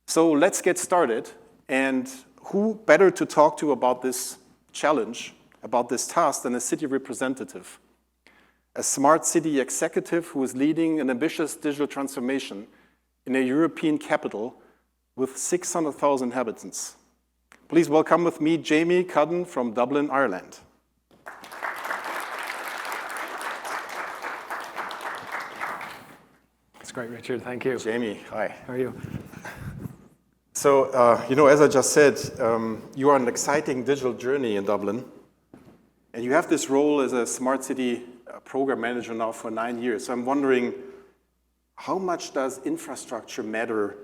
So let's get started. And who better to talk to about this challenge, about this task, than a city representative? A smart city executive who is leading an ambitious digital transformation in a European capital with 600,000 inhabitants. Please welcome with me Jamie Cudden from Dublin, Ireland. That's great, Richard. Thank you. Jamie, hi. How are you? So, as I just said, you are on an exciting digital journey in Dublin. And you have this role as a smart city program manager now for 9 years. So I'm wondering, how much does infrastructure matter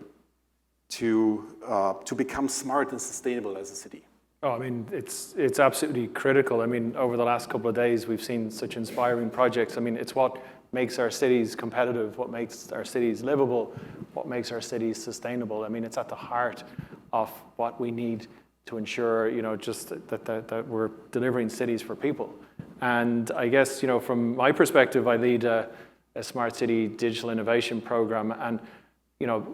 to become smart and sustainable as a city? Oh, I mean, it's absolutely critical. I mean, over the last couple of days, we've seen such inspiring projects. I mean, it's what makes our cities competitive, what makes our cities livable, what makes our cities sustainable. I mean, it's at the heart of what we need to ensure, just that we're delivering cities for people. And I guess, from my perspective, I lead a smart city digital innovation program. And,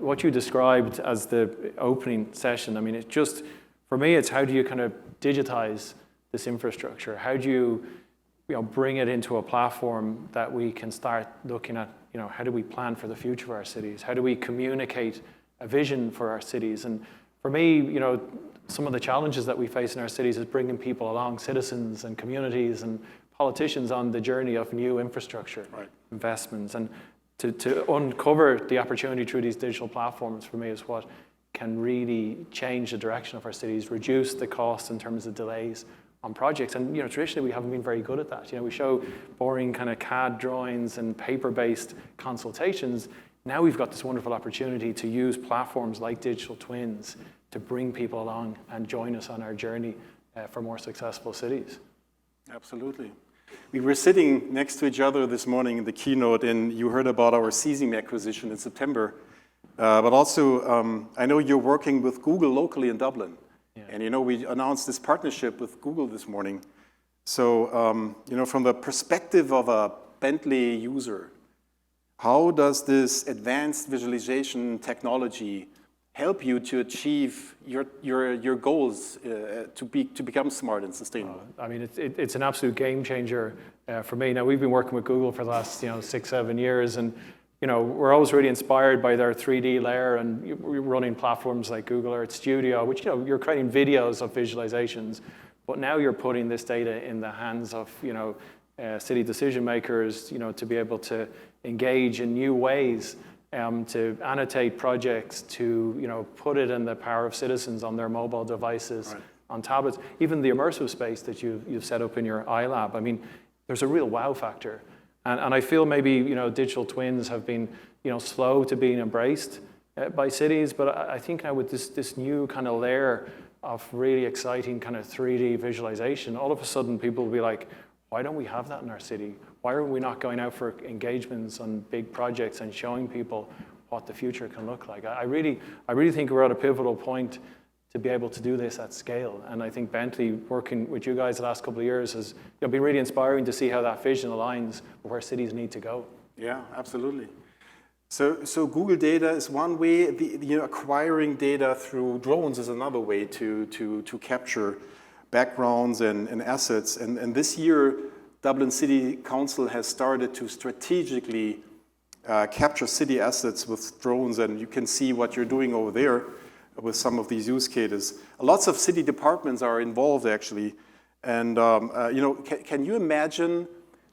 what you described as the opening session, I mean, it's just, for me, it's how do you kind of digitize this infrastructure? How do you, bring it into a platform that we can start looking at, how do we plan for the future of our cities? How do we communicate a vision for our cities? And for me, some of the challenges that we face in our cities is bringing people along, citizens and communities and politicians on the journey of new infrastructure investments. And to uncover the opportunity through these digital platforms, for me, is what can really change the direction of our cities, reduce the costs in terms of delays on projects. And traditionally we haven't been very good at that. We show boring kind of CAD drawings and paper-based consultations. Now we've got this wonderful opportunity to use platforms like digital twins to bring people along and join us on our journey for more successful cities. Absolutely. We were sitting next to each other this morning in the keynote, and you heard about our Cesium acquisition in September. But also, I know you're working with Google locally in Dublin. Yeah. And we announced this partnership with Google this morning. So, from the perspective of a Bentley user, how does this advanced visualization technology help you to achieve your goals to become smart and sustainable? I mean, it's an absolute game changer for me. Now, we've been working with Google for the last 6-7 years, and we're always really inspired by their 3D layer, and we're running platforms like Google Earth Studio, which you're creating videos of visualizations, but now you're putting this data in the hands of city decision makers, to be able to engage in new ways. To annotate projects, to put it in the power of citizens on their mobile devices, on tablets, even the immersive space that you've set up in your iLab. I mean, there's a real wow factor, and I feel maybe digital twins have been slow to being embraced by cities, but I think now with this new kind of layer of really exciting kind of 3D visualization, all of a sudden people will be like, why don't we have that in our city? Why are we not going out for engagements on big projects and showing people what the future can look like? I really think we're at a pivotal point to be able to do this at scale. And I think Bentley, working with you guys the last couple of years, has been really inspiring to see how that vision aligns with where cities need to go. Yeah, absolutely. So Google data is one way. Acquiring data through drones is another way to capture backgrounds and assets. And this year, Dublin City Council has started to strategically capture city assets with drones, and you can see what you're doing over there with some of these use cases. Lots of city departments are involved, actually. And can you imagine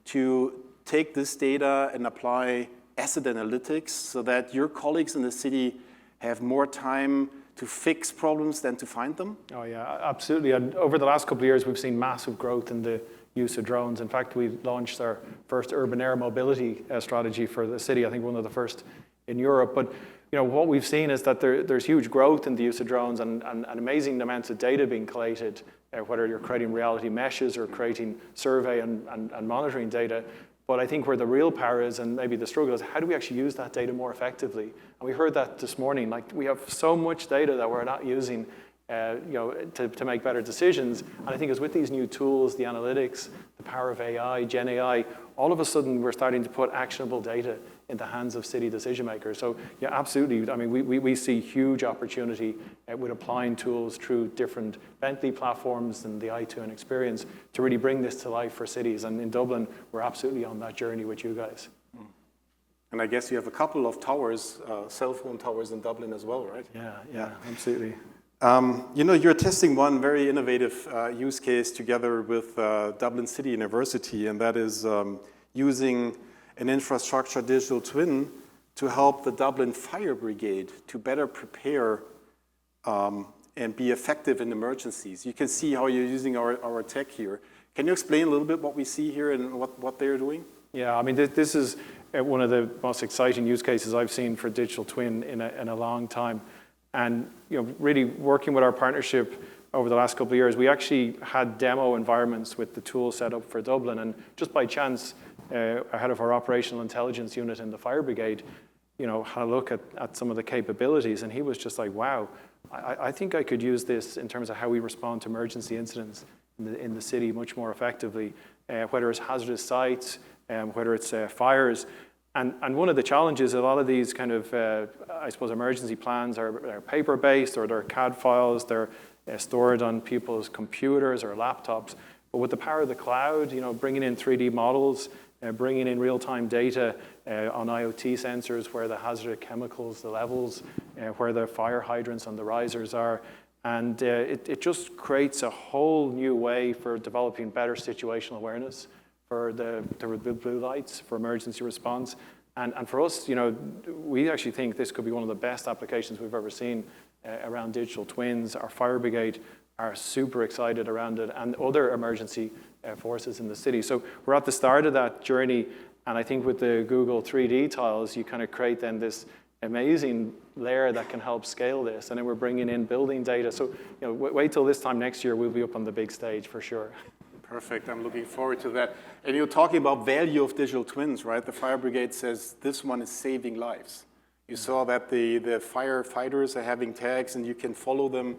to take this data and apply asset analytics so that your colleagues in the city have more time to fix problems than to find them? Oh yeah, absolutely. And over the last couple of years, we've seen massive growth in the use of drones. In fact, we launched our first urban air mobility strategy for the city. I think one of the first in Europe. But what we've seen is that there's huge growth in the use of drones and amazing amounts of data being collated, whether you're creating reality meshes or creating survey and monitoring data. But I think where the real power is, and maybe the struggle is, how do we actually use that data more effectively? And we heard that this morning. Like, we have so much data that we're not using to make better decisions. And I think it's with these new tools, the analytics, the power of AI, Gen AI, all of a sudden we're starting to put actionable data in the hands of city decision makers. So yeah, absolutely. I mean, we see huge opportunity with applying tools through different Bentley platforms and the iTunes experience to really bring this to life for cities. And in Dublin, we're absolutely on that journey with you guys. And I guess you have a couple of towers, cell phone towers in Dublin as well, right? Yeah, absolutely. You're testing one very innovative use case together with Dublin City University, and that is using an infrastructure digital twin to help the Dublin Fire Brigade to better prepare and be effective in emergencies. You can see how you're using our tech here. Can you explain a little bit what we see here and what they're doing? Yeah, I mean, this is one of the most exciting use cases I've seen for digital twin in a long time. And really working with our partnership over the last couple of years, we actually had demo environments with the tool set up for Dublin. And just by chance, ahead of our operational intelligence unit in the fire brigade, had a look at some of the capabilities. And he was just like, wow, I think I could use this in terms of how we respond to emergency incidents in the city much more effectively, whether it's hazardous sites, whether it's fires. And one of the challenges, a lot of these kind of, I suppose, emergency plans are paper-based or they're CAD files, they're stored on people's computers or laptops. But with the power of the cloud, bringing in 3D models, bringing in real-time data on IoT sensors where the hazardous chemicals, the levels, where the fire hydrants and the risers are. And it just creates a whole new way for developing better situational awareness for the blue lights, for emergency response. And for us, we actually think this could be one of the best applications we've ever seen around digital twins. Our fire brigade are super excited around it and other emergency forces in the city. So we're at the start of that journey. And I think with the Google 3D tiles, you kind of create then this amazing layer that can help scale this. And then we're bringing in building data. So wait till this time next year, we'll be up on the big stage for sure. Perfect. I'm looking forward to that. And you're talking about value of digital twins, right? The fire brigade says this one is saving lives. You saw that the firefighters are having tags and you can follow them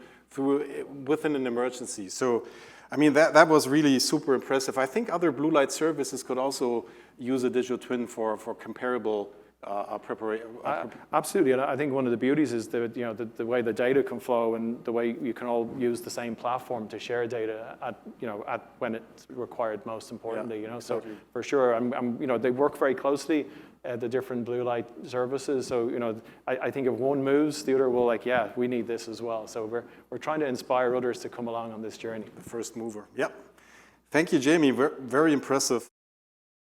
within an emergency. So, I mean, that was really super impressive. I think other blue light services could also use a digital twin for comparable preparation. Absolutely, and I think one of the beauties is the way the data can flow and the way you can all use the same platform to share data at when it's required most importantly. So for sure, they work very closely, the different blue light services. So I think if one moves, the other will we need this as well. So we're trying to inspire others to come along on this journey. The first mover. Yep. Thank you, Jamie. Very impressive.